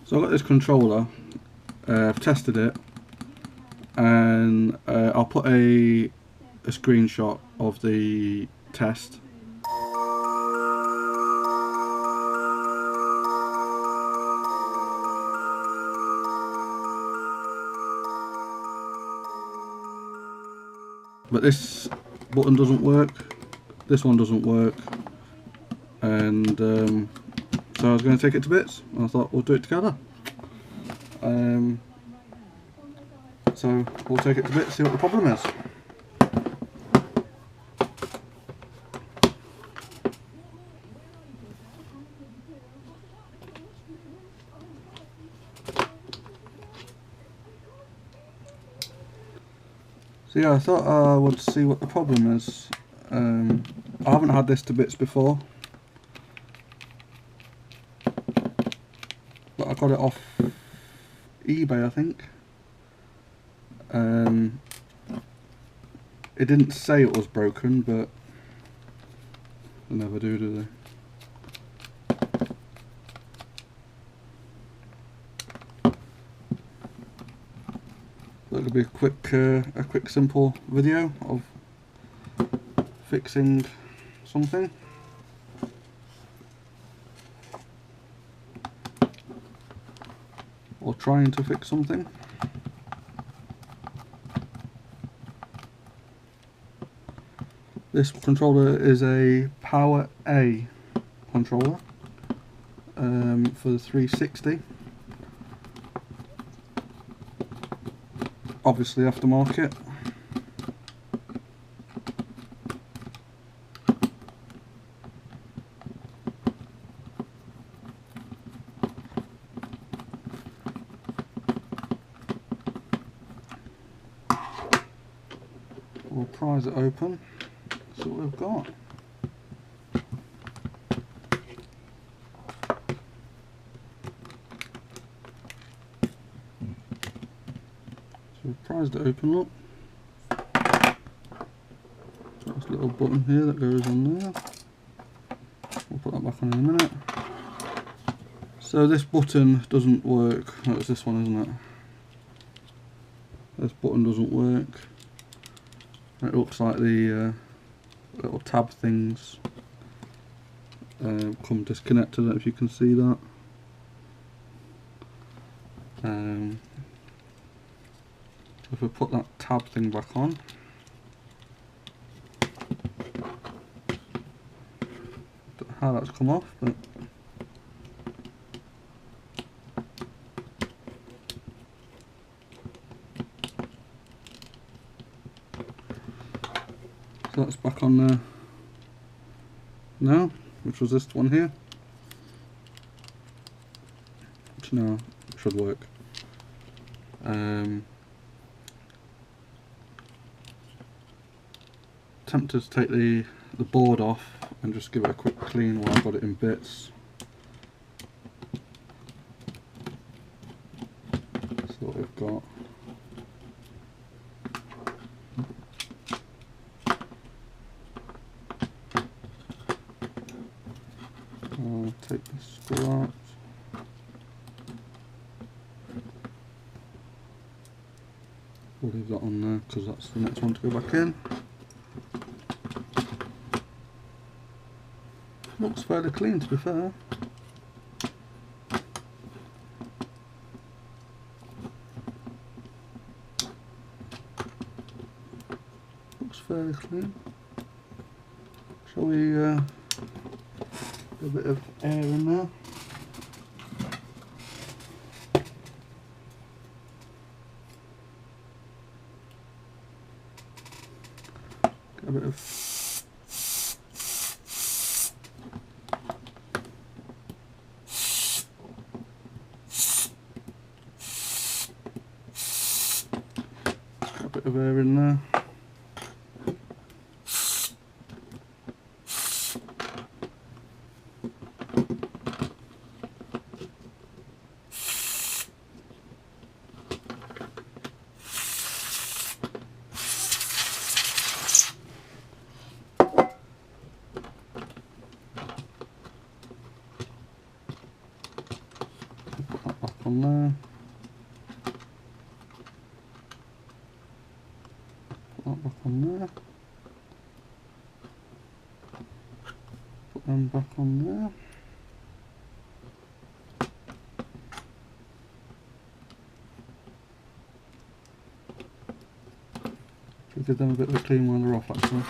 So I've got this controller, I've tested it, and I'll put a screenshot of the test. But this button doesn't work, this one doesn't work, and so I was going to take it to bits, and I thought we'll do it together. So we'll take it to bits, see what the problem is. So yeah, I thought I would see what the problem is. I haven't had this to bits before, but I got it off eBay, I think. It didn't say it was broken, but they never do they? That'll be a quick simple video of fixing something. Or trying to fix something. This controller is a Power A controller for the 360. Obviously aftermarket. We'll prise it open. See what we've got. So we've prized it open, look. There's a little button here that goes on there. We'll put that back on in a minute. So this button doesn't work. Oh, it's this one, isn't it? This button doesn't work. It looks like the little tab things come disconnected. I don't know if you can see that. If we put that tab thing back on, don't know how that's come off, but so that's back on there now, which was this one here, which now should work. Tempted to take the board off and just give it a quick clean while I've got it in bits. So what we've got. I'll take the screw out. We'll leave that on there because that's the next one to go back in. Looks fairly clean, to be fair. Looks fairly clean. Shall we get a bit of air in there? Get a bit of air in there. Put that back on there. Put that back on there. Put them back on there. We did them a bit of a clean while they're off actually.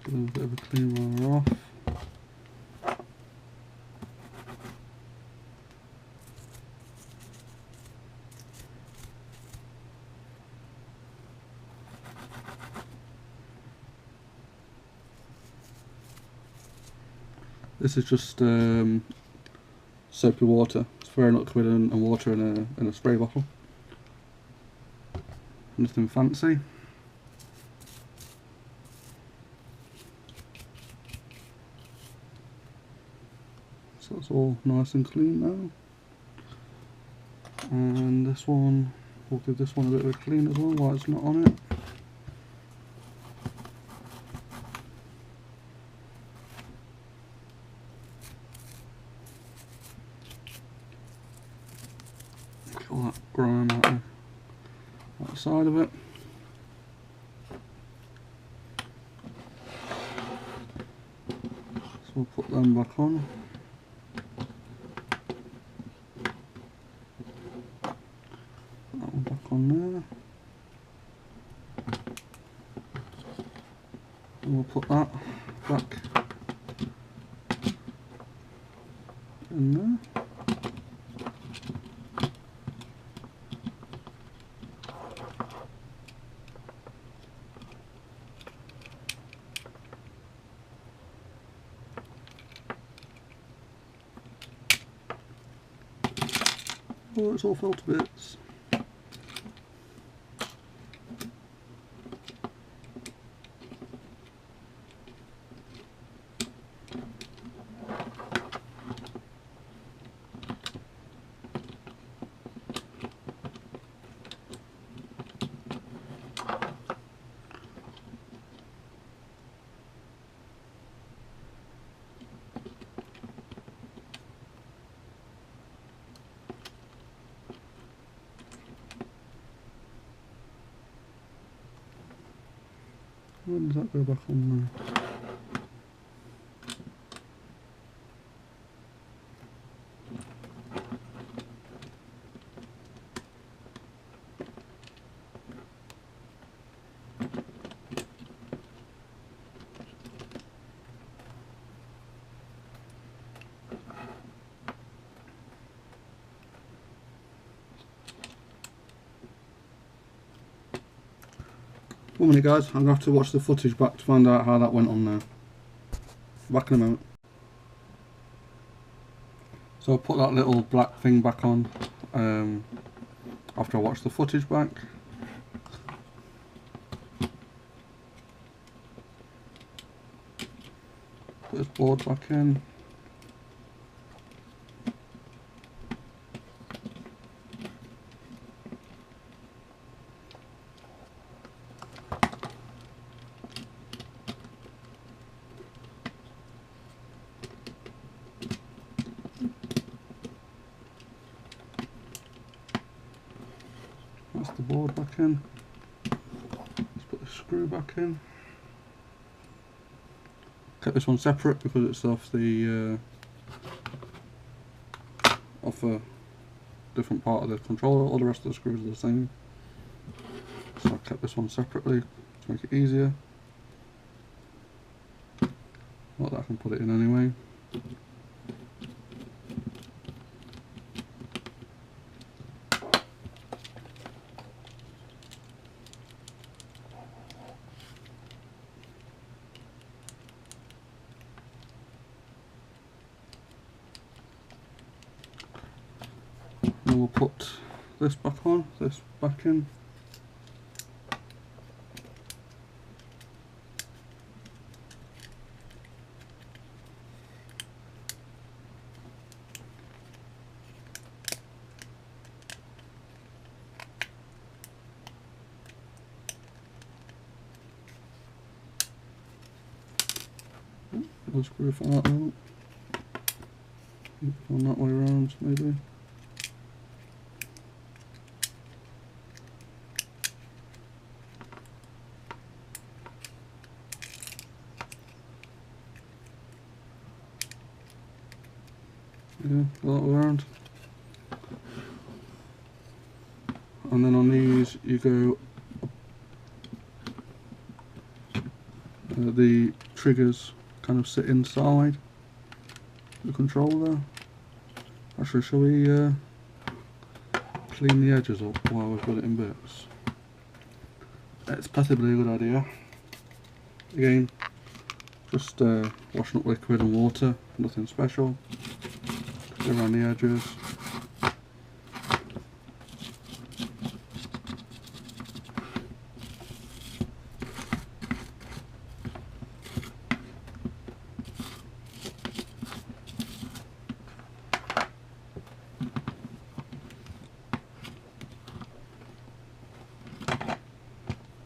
Give them a bit of a clean while they're off. This is just soapy water. It's very liquid and water in a spray bottle. Nothing fancy. So it's all nice and clean now. And this one, we'll give this one a bit of a clean as well while it's not on it. Get all that grime out the side of it. So we'll put them back on. Put that one back on there. And we'll put that back in there. Oh, it's all fell to bits. When does that go back on there? One minute guys, I'm going to have to watch the footage back to find out how that went on there. Back in a moment. So I put that little black thing back on after I watched the footage back. Put this board back in. That's the board back in. Let's put the screw back in. Kept this one separate because it's off a different part of the controller. All the rest of the screws are the same. So I kept this one separately to make it easier. Not that I can put it in anyway. And we'll put this back on, this back in. I'll screw for that out. On that way around, maybe. Yeah, go that way around. And then on these, you go. The triggers kind of sit inside the controller. Actually, shall we clean the edges up while we've got it in bits? It's possibly a good idea. Again, just washing up liquid and water, nothing special. Go around the edges.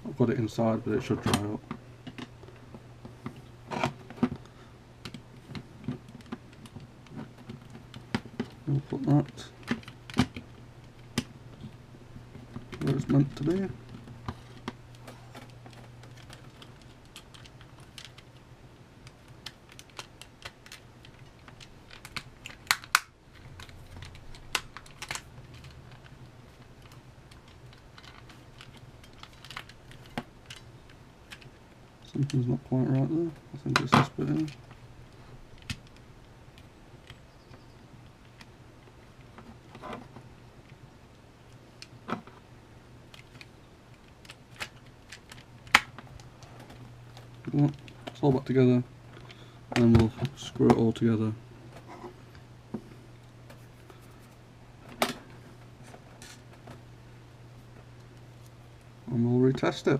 I've got it inside, but it should dry up. We'll put that where it's meant to be. Something's not quite right there. I think it's this bit here. It's all back together, and we'll screw it all together. And we'll retest it.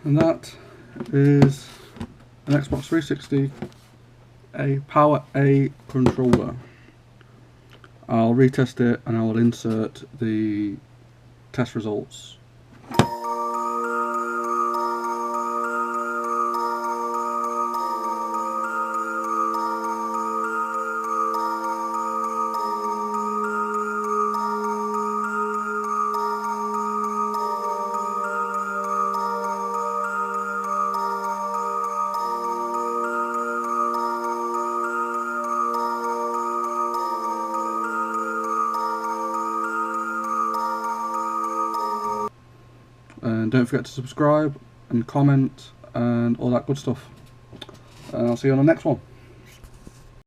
And that is an Xbox 360, a Power A controller. I'll retest it and I will insert the test results. And don't forget to subscribe and comment and all that good stuff. And I'll see you on the next one.